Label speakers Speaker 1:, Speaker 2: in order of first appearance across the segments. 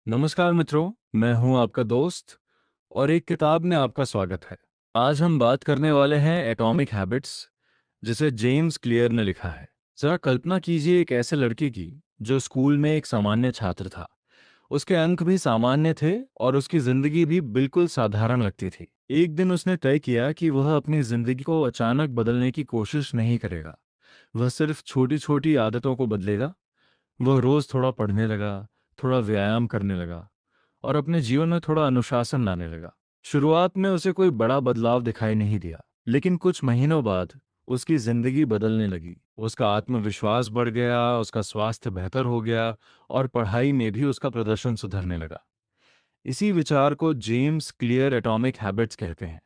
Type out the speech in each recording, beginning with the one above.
Speaker 1: नमस्कार मित्रों, मैं हूं आपका दोस्त और एक किताब में आपका स्वागत है। आज हम बात करने वाले हैं एटॉमिक हैबिट्स, जिसे जेम्स क्लियर ने लिखा है। जरा कल्पना कीजिए एक ऐसे लड़के की जो स्कूल में एक सामान्य छात्र था। उसके अंक भी सामान्य थे और उसकी जिंदगी भी बिल्कुल साधारण लगती थी। एक दिन उसने तय किया कि वह अपनी जिंदगी को अचानक बदलने की कोशिश नहीं करेगा। वह सिर्फ छोटी छोटी आदतों को बदलेगा। वह रोज थोड़ा पढ़ने लगा, थोड़ा व्यायाम करने लगा और अपने जीवन में थोड़ा अनुशासन लाने लगा। शुरुआत में उसे कोई बड़ा बदलाव दिखाई नहीं दिया, लेकिन कुछ महीनों बाद उसकी जिंदगी बदलने लगी। उसका आत्मविश्वास बढ़ गया, उसका स्वास्थ्य बेहतर हो गया और पढ़ाई में भी उसका प्रदर्शन सुधरने लगा। इसी विचार को जेम्स क्लियर एटॉमिक हैबिट्स कहते हैं।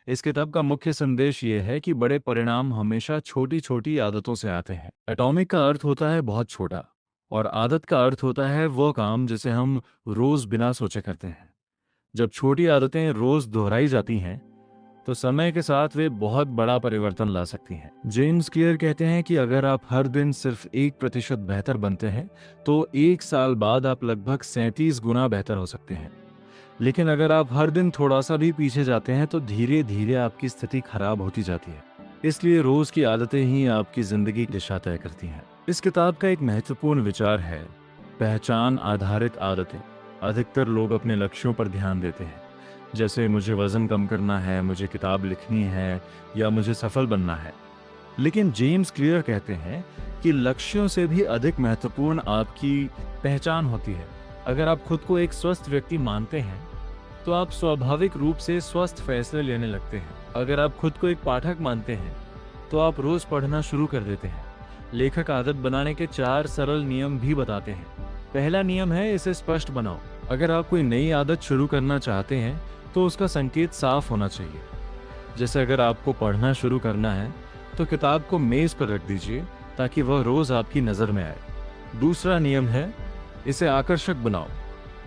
Speaker 1: इस किताब का मुख्य संदेश ये है कि बड़े परिणाम हमेशा छोटी छोटी आदतों से आते हैं। एटॉमिक का अर्थ होता है बहुत छोटा, और आदत का अर्थ होता है वो काम जिसे हम रोज बिना सोचे करते हैं। जब छोटी आदतें रोज दोहराई जाती हैं तो समय के साथ वे बहुत बड़ा परिवर्तन ला सकती हैं। जेम्स क्लियर कहते हैं कि अगर आप हर दिन सिर्फ 1% बेहतर बनते हैं तो 1 साल बाद आप लगभग 37 गुना बेहतर हो सकते हैं। लेकिन अगर आप हर दिन थोड़ा सा भी पीछे जाते हैं तो धीरे धीरे आपकी स्थिति खराब होती जाती है। इसलिए रोज की आदतें ही आपकी जिंदगी की दिशा तय करती हैं। इस किताब का एक महत्वपूर्ण विचार है पहचान आधारित आदतें। अधिकतर लोग अपने लक्ष्यों पर ध्यान देते हैं, जैसे मुझे वजन कम करना है, मुझे किताब लिखनी है या मुझे सफल बनना है। लेकिन जेम्स क्लियर कहते हैं कि लक्ष्यों से भी अधिक महत्वपूर्ण आपकी पहचान होती है। अगर आप खुद को एक स्वस्थ व्यक्ति मानते हैं तो आप स्वाभाविक रूप से स्वस्थ फैसले लेने लगते हैं। अगर आप खुद को एक पाठक मानते हैं तो आप रोज पढ़ना शुरू कर देते हैं। लेखक आदत बनाने के 4 सरल नियम भी बताते हैं। पहला नियम है इसे स्पष्ट बनाओ। अगर आप कोई नई आदत शुरू करना चाहते हैं तो उसका संकेत साफ होना चाहिए। जैसे अगर आपको पढ़ना शुरू करना है तो किताब को मेज पर रख दीजिए ताकि वह रोज आपकी नजर में आए। दूसरा नियम है इसे आकर्षक बनाओ।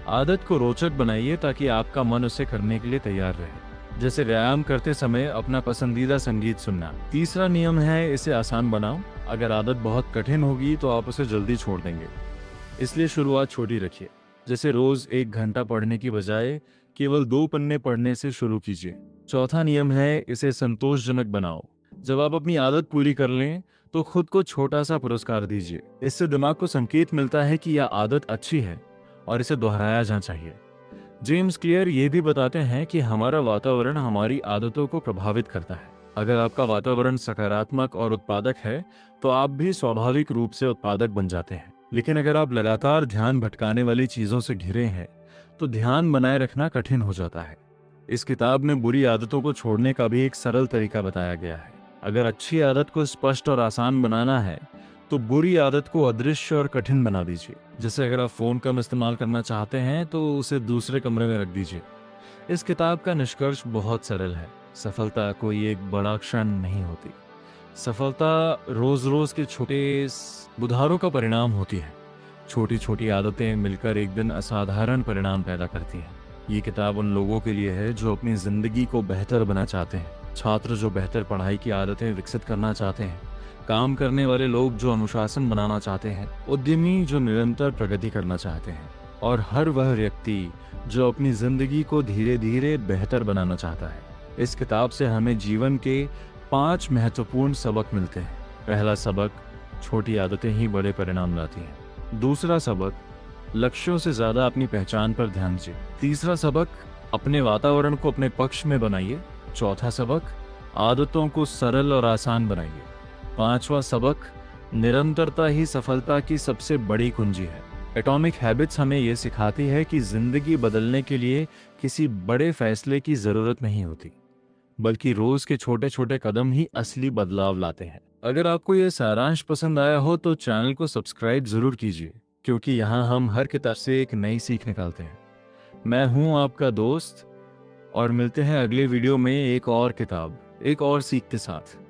Speaker 1: आदत को रोचक बनाइए ताकि आपका मन उसे करने के लिए तैयार रहे, जैसे व्यायाम करते समय अपना पसंदीदा संगीत सुनना। तीसरा नियम है इसे आसान बनाओ। अगर आदत बहुत कठिन होगी तो आप उसे जल्दी छोड़ देंगे, इसलिए शुरुआत छोटी रखिए। जैसे रोज 1 घंटा पढ़ने की बजाय केवल 2 पन्ने पढ़ने से शुरू कीजिए। चौथा नियम है इसे संतोषजनक बनाओ। जब आप अपनी आदत पूरी कर लें तो खुद को छोटा सा पुरस्कार दीजिए। इससे दिमाग को संकेत मिलता है कि यह आदत अच्छी है और इसे दोहराया जाना चाहिए। जेम्स क्लियर ये भी बताते हैं कि हमारा वातावरण हमारी आदतों को प्रभावित करता है। अगर आपका वातावरण सकारात्मक और उत्पादक है तो आप भी स्वाभाविक रूप से उत्पादक बन जाते हैं। लेकिन अगर आप लगातार ध्यान भटकाने वाली चीजों से घिरे हैं तो ध्यान बनाए रखना कठिन हो जाता है। इस किताब में बुरी आदतों को छोड़ने का भी एक सरल तरीका बताया गया है। अगर अच्छी आदत को स्पष्ट और आसान बनाना है तो बुरी आदत को अदृश्य और कठिन बना दीजिए। जैसे अगर आप फोन कम इस्तेमाल करना चाहते हैं तो उसे दूसरे कमरे में रख दीजिए। इस किताब का निष्कर्ष बहुत सरल है। सफलता कोई एक बड़ा क्षण नहीं होती। सफलता रोज रोज के छोटे सुधारों का परिणाम होती है। छोटी छोटी आदतें मिलकर एक दिन असाधारण परिणाम पैदा करती हैं। ये किताब उन लोगों के लिए है जो अपनी जिंदगी को बेहतर बनाना चाहते हैं, छात्र जो बेहतर पढ़ाई की आदतें विकसित करना चाहते हैं, काम करने वाले लोग जो अनुशासन बनाना चाहते हैं, उद्यमी जो निरंतर प्रगति करना चाहते हैं, और हर वह व्यक्ति जो अपनी जिंदगी को धीरे धीरे बेहतर बनाना चाहता है। इस किताब से हमें जीवन के 5 महत्वपूर्ण सबक मिलते हैं। पहला सबक, छोटी आदतें ही बड़े परिणाम लाती हैं। दूसरा सबक, लक्ष्यों से ज्यादा अपनी पहचान पर ध्यान दीजिए। तीसरा सबक, अपने वातावरण को अपने पक्ष में बनाइए। चौथा सबक, आदतों को सरल और आसान बनाइए। पांचवा सबक, निरंतरता ही सफलता की सबसे बड़ी कुंजी है। एटॉमिक हैबिट्स हमें यह सिखाती है कि जिंदगी बदलने के लिए किसी बड़े फैसले की जरूरत नहीं होती, बल्कि रोज के छोटे छोटे कदम ही असली बदलाव लाते हैं। अगर आपको यह सारांश पसंद आया हो तो चैनल को सब्सक्राइब जरूर कीजिए, क्योंकि यहाँ हम हर किताब से एक नई सीख निकालते हैं। मैं हूँ आपका दोस्त, और मिलते हैं अगले वीडियो में एक और किताब, एक और सीख के साथ।